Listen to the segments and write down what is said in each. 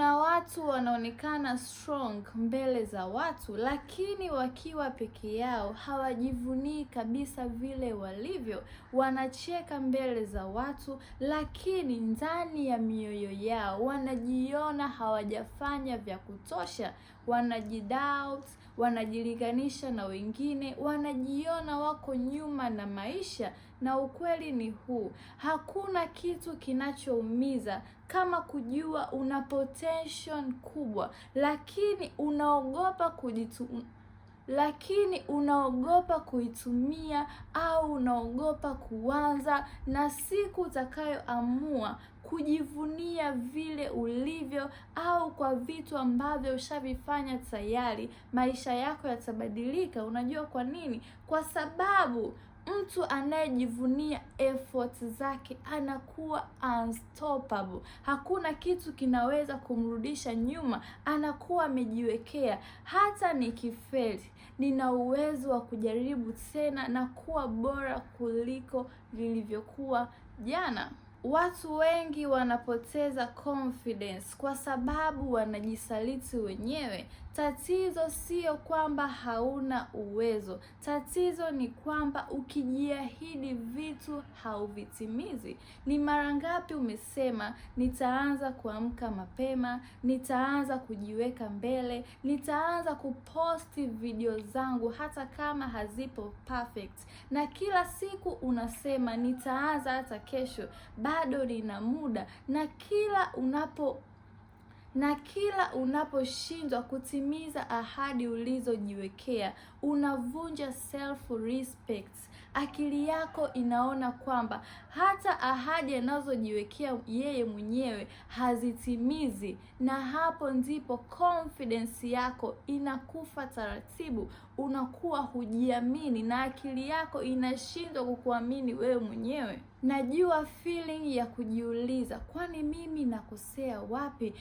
Kuna watu wanaonekana strong mbele za watu, lakini wakiwa peke yao hawajivunii kabisa vile walivyo. Wanacheka mbele za watu, lakini ndani ya mioyo yao wanajiona hawajafanya vya kutosha. Wanajidoubt, wanajilinganisha na wengine, wanajiona wako nyuma na maisha. Na ukweli ni huu: hakuna kitu kinachoumiza kama kujua una potential kubwa, lakini unaogopa kuitumia, au unaogopa kuanza. Na siku utakayoamua kujivunia vile ulivyo, au kwa vitu ambavyo ushavifanya tayari, maisha yako yatabadilika. Unajua kwa nini? Kwa sababu mtu anayejivunia effort zake anakuwa unstoppable. Hakuna kitu kinaweza kumrudisha nyuma. Anakuwa amejiwekea, hata nikifeli, nina uwezo wa kujaribu tena na kuwa bora kuliko nilivyokuwa jana. Watu wengi wanapoteza confidence kwa sababu wanajisaliti wenyewe. Tatizo sio kwamba hauna uwezo. Tatizo ni kwamba ukijiahidi vitu hauvitimizi. Ni mara ngapi umesema nitaanza kuamka mapema, nitaanza kujiweka mbele, nitaanza kuposti video zangu hata kama hazipo perfect. Na kila siku unasema nitaanza hata kesho, bado nina muda. Na kila unaposhindwa kutimiza ahadi ulizojiwekea, unavunja self respect. Akili yako inaona kwamba hata ahadi anazojiwekea yeye mwenyewe hazitimizi, na hapo ndipo confidence yako inakufa taratibu. Unakuwa hujiamini na akili yako inashindwa kukuamini wewe mwenyewe. Najua feeling ya kujiuliza, kwani mimi nakosea wapi,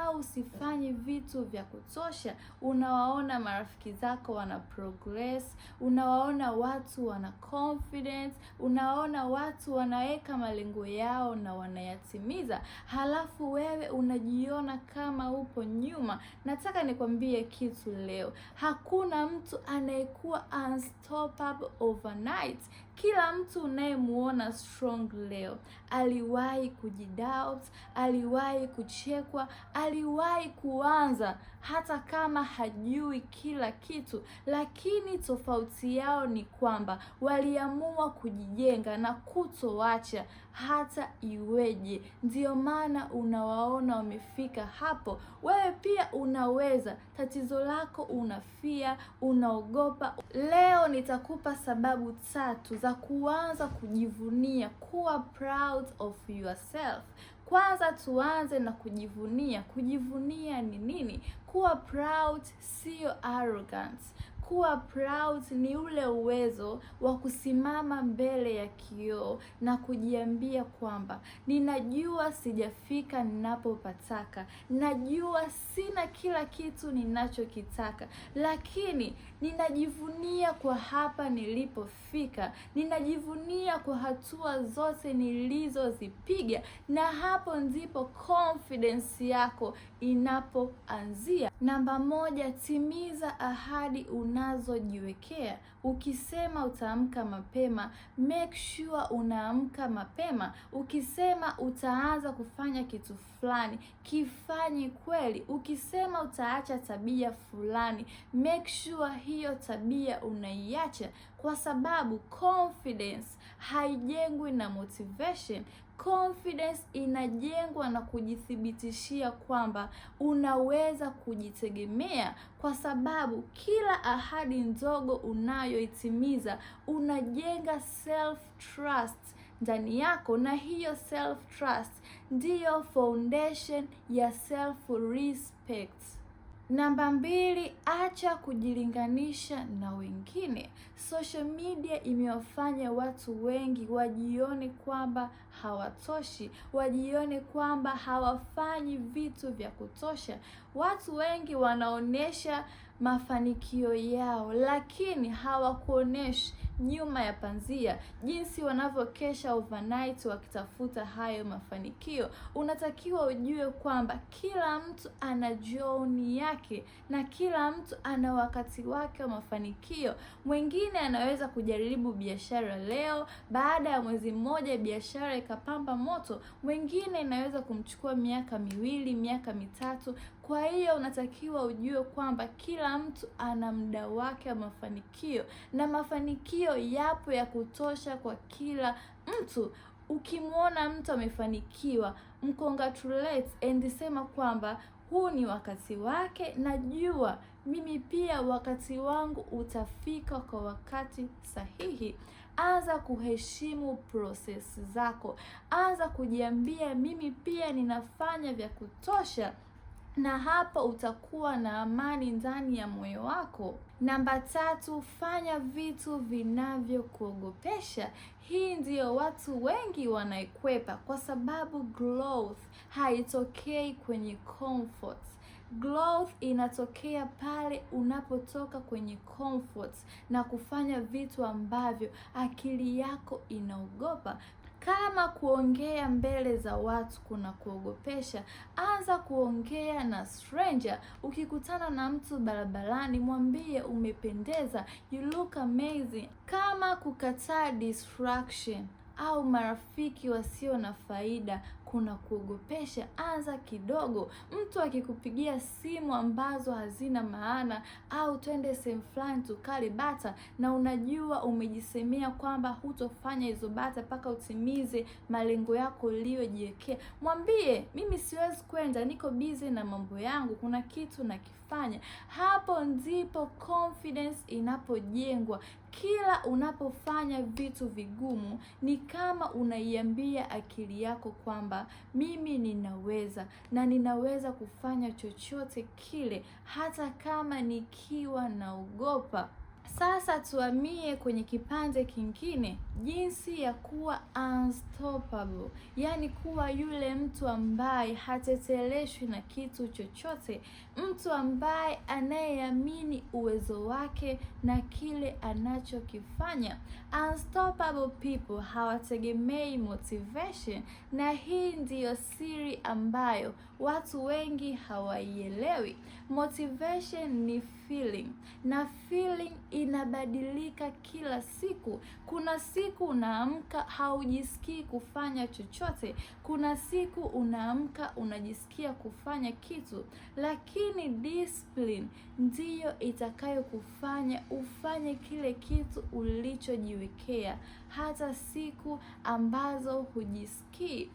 au sifanyi vitu vya kutosha? Unawaona marafiki zako wana progress, unawaona watu wana confidence, unaona watu wanaweka malengo yao na wanayatimiza, halafu wewe unajiona kama upo nyuma. Nataka nikwambie kitu leo: hakuna mtu anayekuwa unstoppable overnight. Kila mtu unayemuona strong leo aliwahi kujidoubt, aliwahi kuchekwa, aliwahi kuanza hata kama hajui kila kitu. Lakini tofauti yao ni kwamba waliamua kujijenga na kutoacha hata iweje. Ndio maana unawaona wamefika hapo. Wewe pia unaweza. Tatizo lako unafia, unaogopa. Leo nitakupa sababu 3 za kuanza kujivunia, kuwa proud of yourself. Kwanza tuanze na kujivunia. Kujivunia ni nini? Kuwa proud sio arrogance. Kuwa proud ni ule uwezo wa kusimama mbele ya kioo na kujiambia kwamba ninajua sijafika ninapopataka, najua sina kila kitu ninachokitaka, lakini ninajivunia kwa hapa nilipofika. Ninajivunia kwa hatua zote nilizozipiga, na hapo ndipo confidence yako inapoanzia. Namba 1, timiza ahadi unazojiwekea. Ukisema utaamka mapema, make sure unaamka mapema. Ukisema utaanza kufanya kitu fulani, kifanye kweli. Ukisema utaacha tabia fulani, make sure hiyo tabia unaiacha, kwa sababu confidence haijengwi na motivation. Confidence inajengwa na kujithibitishia kwamba unaweza kujitegemea, kwa sababu kila ahadi ndogo unayoitimiza unajenga self trust ndani yako, na hiyo self trust ndiyo foundation ya self respect. Namba 2, acha kujilinganisha na wengine. Social media imewafanya watu wengi wajione kwamba hawatoshi, wajione kwamba hawafanyi vitu vya kutosha. Watu wengi wanaonesha mafanikio yao, lakini hawakuoneshi nyuma ya panzia jinsi wanavyokesha overnight wakitafuta hayo mafanikio. Unatakiwa ujue kwamba kila mtu ana journey yake na kila mtu ana wakati wake wa mafanikio. Mwingine anaweza kujaribu biashara leo, baada ya mwezi mmoja biashara ikapamba moto. Mwingine inaweza kumchukua miaka miwili, miaka mitatu. Kwa hiyo unatakiwa ujue kwamba kila mtu ana muda wake wa mafanikio, na mafanikio yapo ya kutosha kwa kila mtu. Ukimwona mtu amefanikiwa, mcongratulate and sema kwamba huu ni wakati wake, najua mimi pia wakati wangu utafika kwa wakati sahihi. Anza kuheshimu process zako. Anza kujiambia mimi pia ninafanya vya kutosha, na hapa utakuwa na amani ndani ya moyo wako. Namba 3, fanya vitu vinavyokuogopesha. Hii ndiyo watu wengi wanaikwepa kwa sababu growth haitokei kwenye comfort. Growth inatokea pale unapotoka kwenye comfort na kufanya vitu ambavyo akili yako inaogopa. Kama kuongea mbele za watu kuna kuogopesha, anza kuongea na stranger. Ukikutana na mtu barabarani, mwambie umependeza, you look amazing. Kama kukataa distraction au marafiki wasio na faida kuna kuogopesha, anza kidogo. Mtu akikupigia simu ambazo hazina maana, au twende sehemu fulani tukale bata, na unajua umejisemea kwamba hutofanya hizo bata mpaka utimize malengo yako uliyojiwekea, mwambie mimi siwezi kwenda, niko busy na mambo yangu, kuna kitu nakifanya. Hapo ndipo confidence inapojengwa. Kila unapofanya vitu vigumu ni kama unaiambia akili yako kwamba mimi ninaweza, na ninaweza kufanya chochote kile hata kama nikiwa naogopa. Sasa tuhamie kwenye kipande kingine, jinsi ya kuwa unstoppable. Yaani kuwa yule mtu ambaye hateteleshwi na kitu chochote, mtu ambaye anayeamini uwezo wake na kile anachokifanya. Unstoppable people hawategemei motivation, na hii ndiyo siri ambayo watu wengi hawaielewi. Motivation ni feeling, na feeling inabadilika kila siku. Kuna siku unaamka haujisikii kufanya chochote, kuna siku unaamka unajisikia kufanya kitu, lakini discipline ndiyo itakayokufanya ufanye kile kitu ulichojiwekea hata siku ambazo hujisikii.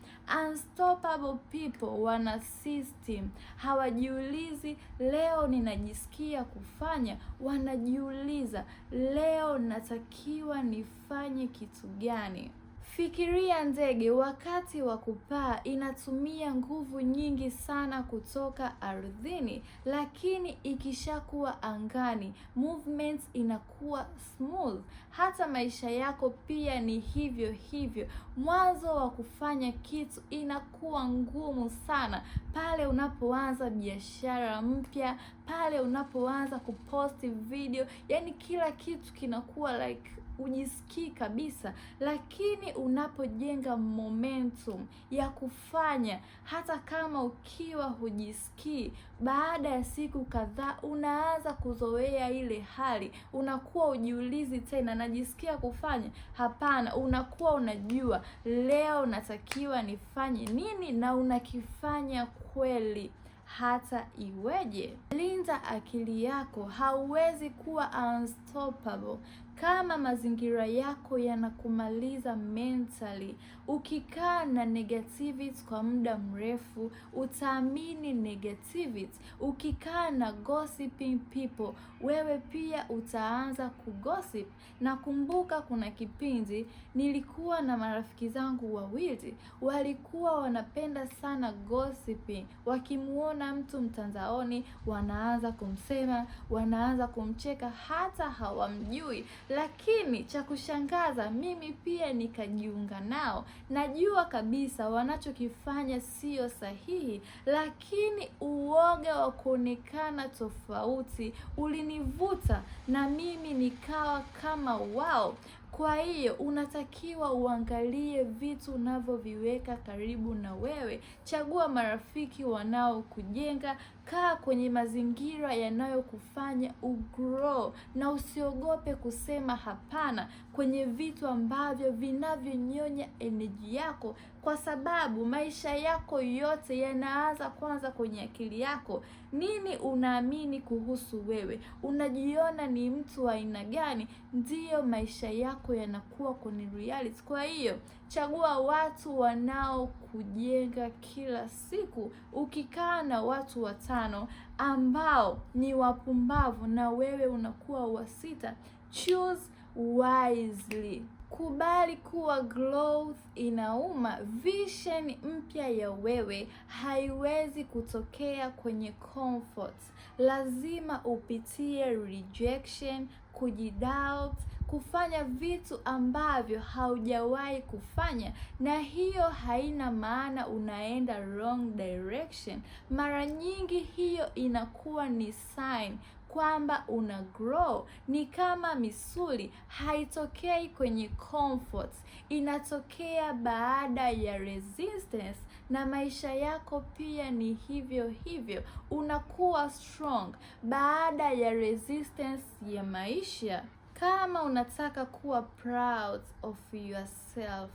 Unstoppable people wana system. Hawajiulizi leo ninajisikia kufanya, wanajiuliza leo natakiwa nifanye kitu gani. Fikiria ndege wakati wa kupaa inatumia nguvu nyingi sana kutoka ardhini, lakini ikishakuwa angani movement inakuwa smooth. Hata maisha yako pia ni hivyo hivyo. Mwanzo wa kufanya kitu inakuwa ngumu sana pale unapoanza biashara mpya, pale unapoanza kuposti video, yani kila kitu kinakuwa like ujisikii kabisa. Lakini unapojenga momentum ya kufanya, hata kama ukiwa hujisikii, baada ya siku kadhaa unaanza kuzoea ile hali. Unakuwa ujiulizi tena najisikia kufanya? Hapana, unakuwa unajua leo natakiwa nifanye nini, na unakifanya kweli hata iweje. Linda akili yako. Hauwezi kuwa unstoppable kama mazingira yako yanakumaliza mentally. Ukikaa na negativity kwa muda mrefu, utaamini negativity. Ukikaa na gossiping people, wewe pia utaanza kugossip. Nakumbuka kuna kipindi nilikuwa na marafiki zangu wawili, walikuwa wanapenda sana gossiping. Wakimuona mtu mtandaoni wanaanza kumsema, wanaanza kumcheka hata hawamjui. Lakini cha kushangaza mimi pia nikajiunga nao. Najua kabisa wanachokifanya sio sahihi, lakini uoga wa kuonekana tofauti ulinivuta na mimi nikawa kama wao. Kwa hiyo unatakiwa uangalie vitu unavyoviweka karibu na wewe. Chagua marafiki wanaokujenga, kaa kwenye mazingira yanayokufanya ugrow, na usiogope kusema hapana kwenye vitu ambavyo vinavyonyonya energy yako, kwa sababu maisha yako yote yanaanza kwanza kwenye akili yako. Nini unaamini kuhusu wewe? Unajiona ni mtu wa aina gani? Ndiyo maisha yako yanakuwa kwenye reality. Kwa hiyo chagua watu wanaokujenga kila siku. Ukikaa na watu 5 ambao ni wapumbavu na wewe unakuwa wa 6, choose wisely. Kubali kuwa growth inauma. Vision mpya ya wewe haiwezi kutokea kwenye comfort. Lazima upitie rejection, kujidoubt, kufanya vitu ambavyo haujawahi kufanya, na hiyo haina maana unaenda wrong direction. Mara nyingi hiyo inakuwa ni sign kwamba una grow. Ni kama misuli, haitokei kwenye comfort, inatokea baada ya resistance. Na maisha yako pia ni hivyo hivyo, unakuwa strong baada ya resistance ya maisha. Kama unataka kuwa proud of yourself,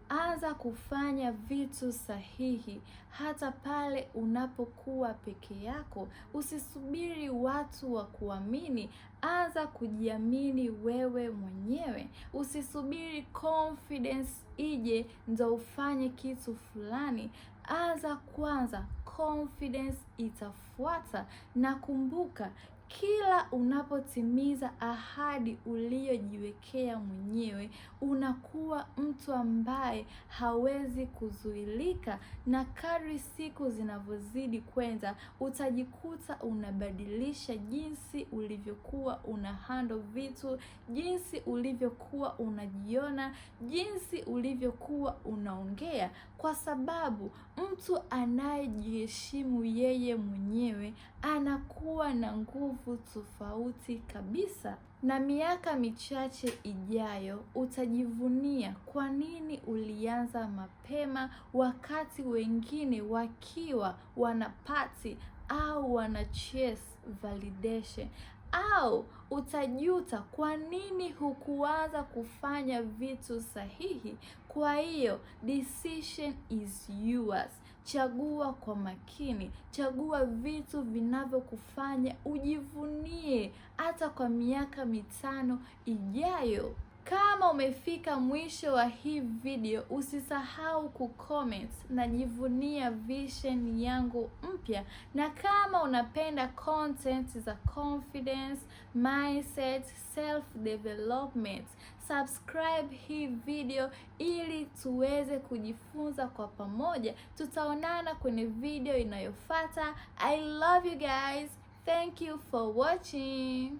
anza kufanya vitu sahihi hata pale unapokuwa peke yako. Usisubiri watu wa kuamini, anza kujiamini wewe mwenyewe. Usisubiri confidence ije ndo ufanye kitu fulani. Anza kwanza, confidence itafuata. Na kumbuka, kila unapotimiza ahadi uliyojiwekea mwenyewe, unakuwa mtu ambaye hawezi kuzuilika. Na kadri siku zinavyozidi kwenda, utajikuta unabadilisha jinsi ulivyokuwa unahandle vitu, jinsi ulivyokuwa unajiona, jinsi ulivyokuwa unaongea, kwa sababu mtu anayejiheshimu yeye mwenyewe anakuwa na nguvu tofauti kabisa. Na miaka michache ijayo utajivunia kwa nini ulianza mapema wakati wengine wakiwa wanapati au wana chase validation. Au utajuta kwa nini hukuanza kufanya vitu sahihi. Kwa hiyo decision is yours. Chagua kwa makini, chagua vitu vinavyokufanya ujivunie hata kwa miaka 5 ijayo. Kama umefika mwisho wa hii video, usisahau kucomment na jivunia vision yangu mpya. Na kama unapenda content za confidence, mindset, self development, subscribe hii video ili tuweze kujifunza kwa pamoja. Tutaonana kwenye video inayofuata. I love you guys. Thank you for watching.